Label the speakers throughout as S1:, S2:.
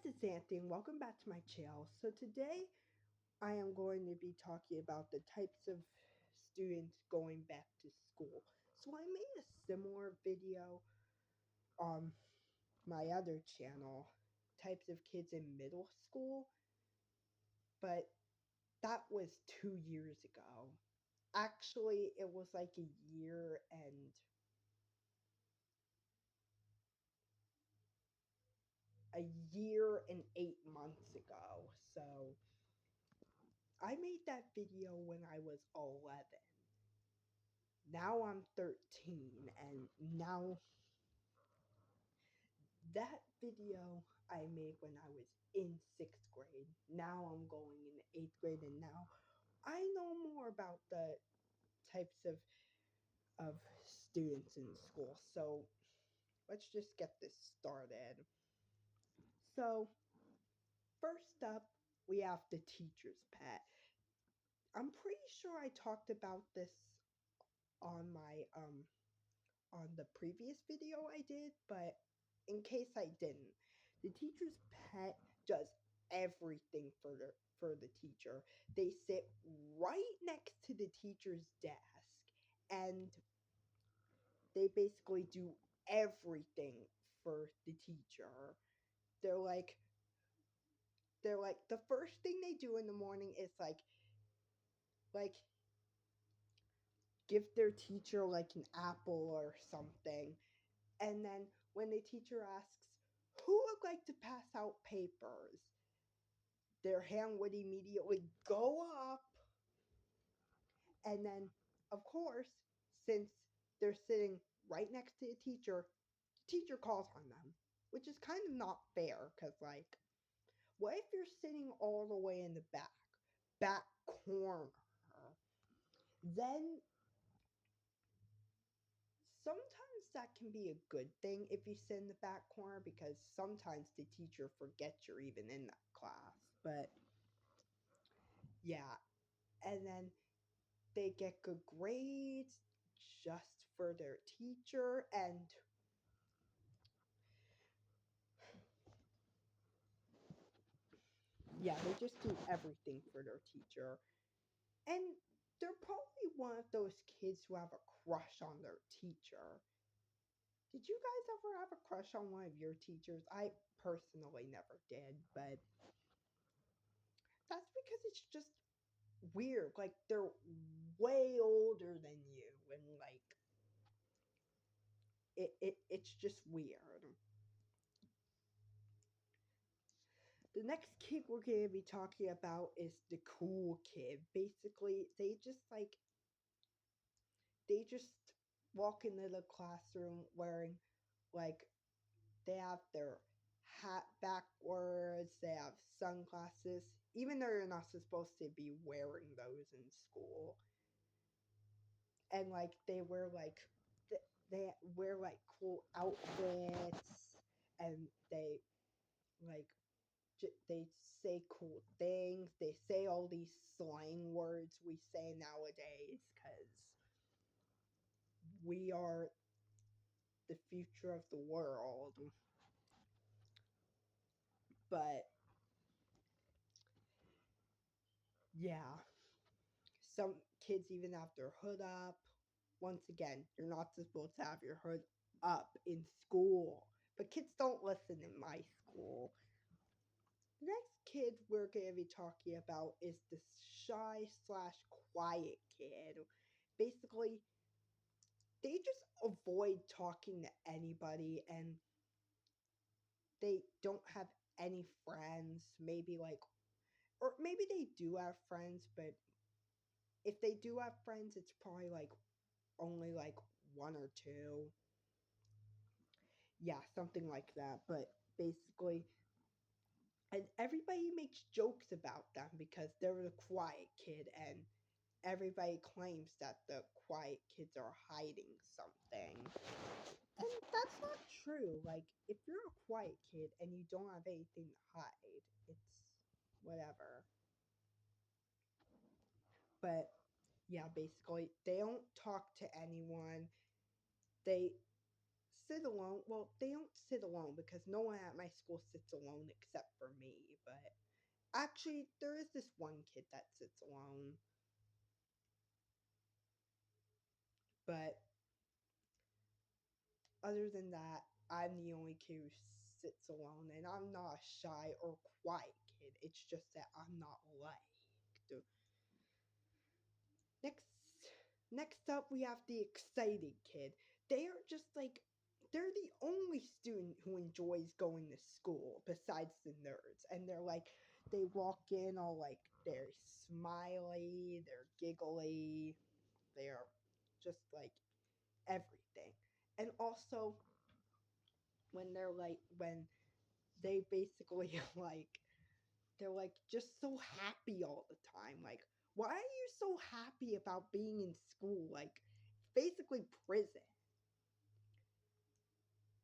S1: is Anthony, and welcome back to my channel. So today I am going to be talking about the types of students going back to school. So I made a similar video on my other channel, types of kids in middle school, but that was 2 years ago. Actually, it was like a year and 8 months ago. So I made that video when I was 11. Now I'm 13, and now that video I made when I was in sixth grade. Now I'm going in eighth grade, and now I know more about the types of students in school. So let's just get this started. So first up, we have the teacher's pet. I'm pretty sure I talked about this on my on the previous video I did, but in case I didn't, the teacher's pet does everything for the teacher. They sit right next to the teacher's desk, and they basically do everything for the teacher. They're like the first thing they do in the morning is like give their teacher like an apple or something. And then when the teacher asks, who would like to pass out papers? Their hand would immediately go up. And then, of course, since they're sitting right next to the teacher calls on them, which is kind of not fair because, like, what if you're sitting all the way in the back corner? Then sometimes that can be a good thing if you sit in the back corner because sometimes the teacher forgets you're even in that class. But yeah, and then they get good grades just for their teacher, and yeah, they just do everything for their teacher. And they're probably one of those kids who have a crush on their teacher. Did you guys ever have a crush on one of your teachers? I personally never did, but that's because it's just weird. Like they're way older than you, and like it's just weird. The next kid we're gonna be talking about is the cool kid. Basically, they just walk into the classroom wearing like they have their hat backwards, they have sunglasses, even though you're not supposed to be wearing those in school. And like they wear like cool outfits, and like they say cool things. They say all these slang words we say nowadays because we are the future of the world. But yeah, some kids even have their hood up. Once again, you're not supposed to have your hood up in school. But kids don't listen in my school. The next kid we're going to be talking about is the shy slash quiet kid. Basically, they just avoid talking to anybody, and they don't have any friends. Maybe like, or maybe they do have friends, but if they do have friends, it's probably like only like one or two. Yeah, something like that. But basically, and everybody makes jokes about them because they're the quiet kid, and everybody claims that the quiet kids are hiding something. And that's not true. Like, if you're a quiet kid and you don't have anything to hide, it's whatever. But yeah, basically, they don't talk to anyone. They sit alone. Well, they don't sit alone because no one at my school sits alone except for me. But actually, there is this one kid that sits alone. But other than that, I'm the only kid who sits alone, and I'm not a shy or quiet kid. It's just that I'm not liked. Next, next up, we have the excited kid. They are just like they're the only student who enjoys going to school besides the nerds, and they're like they walk in all like they're smiley, they're giggly, they're just like everything. And also when they're like when they basically like they're like just so happy all the time. Like, why are you so happy about being in school? Like, basically prison.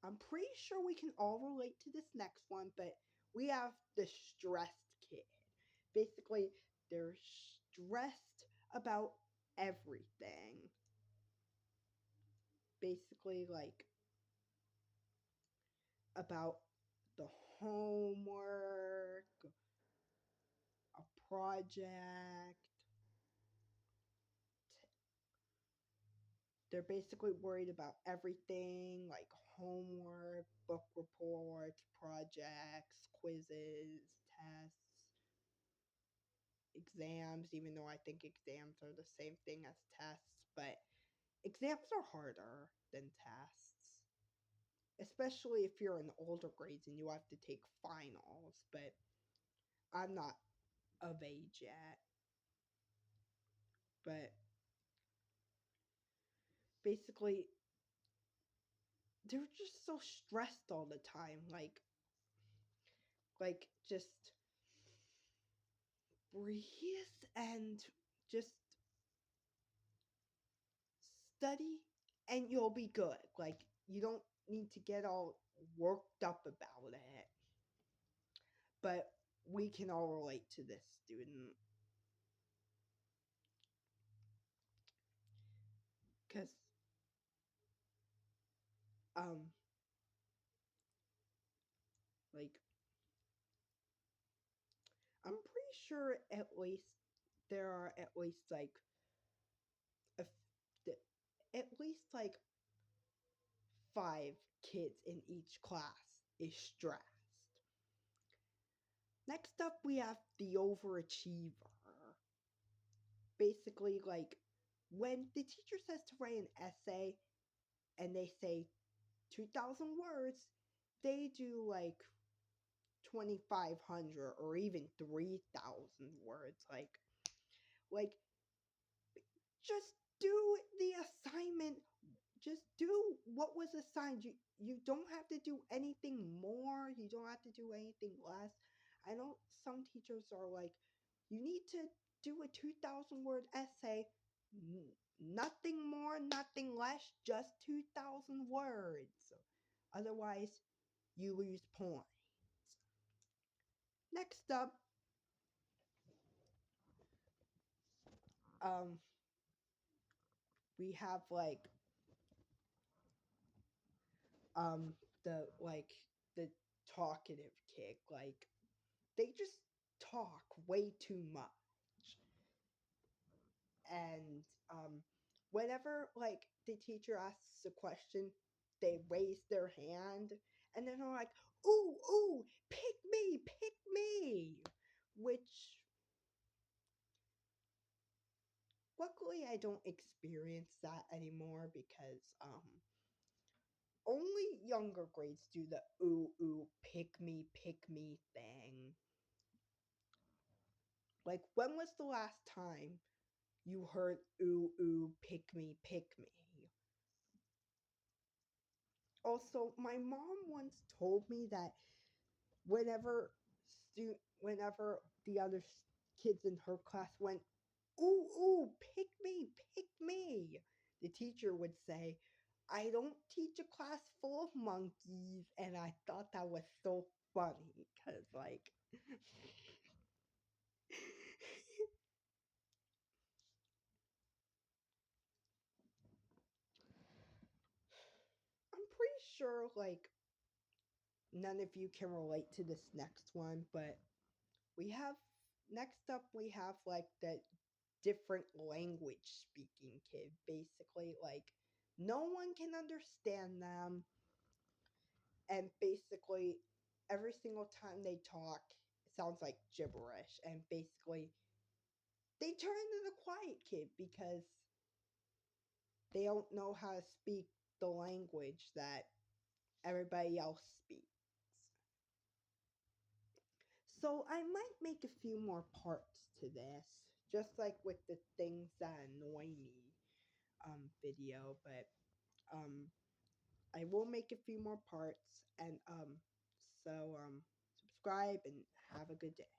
S1: I'm pretty sure we can all relate to this next one, but we have the stressed kid. Basically, they're stressed about everything. Basically, like about the homework, a project. They're basically worried about everything like homework, book reports, projects, quizzes, tests, exams, even though I think exams are the same thing as tests, but exams are harder than tests, especially if you're in older grades and you have to take finals, but I'm not of age yet. But basically, they're just so stressed all the time, like just breathe and just study and you'll be good. Like, you don't need to get all worked up about it. But we can all relate to this student because um like I'm pretty sure there are at least like a, at least like 5 kids in each class is stressed. Next up, we have the overachiever. Basically, like when the teacher says to write an essay and they say 2,000 words, they do like 2,500 or even 3,000 words. Like, just do the assignment. Just do what was assigned. You don't have to do anything more. You don't have to do anything less. I know some teachers are like, you need to do a 2,000 word essay. Nothing more, nothing less, just 2,000 words. Otherwise, you lose points. Next up, um, we have um the like the talkative kid. Like they just talk way too much. And whenever like the teacher asks a question, they raise their hand and then they're like, "Ooh, ooh, pick me," which luckily I don't experience that anymore because only younger grades do the ooh ooh pick me thing. Like, when was the last time you heard ooh ooh pick me? Also, my mom once told me that whenever whenever the other kids in her class went ooh ooh pick me, the teacher would say, "I don't teach a class full of monkeys," and I thought that was so funny because like I'm pretty sure like none of you can relate to this next one, but we have next up we have like the different language speaking kid. Basically, like no one can understand them, and basically every single time they talk, it sounds like gibberish. And basically, they turn into the quiet kid because they don't know how to speak the language that everybody else speaks. So I might make a few more parts to this, just like with the things that annoy me video, but um I will make a few more parts, and so subscribe and have a good day.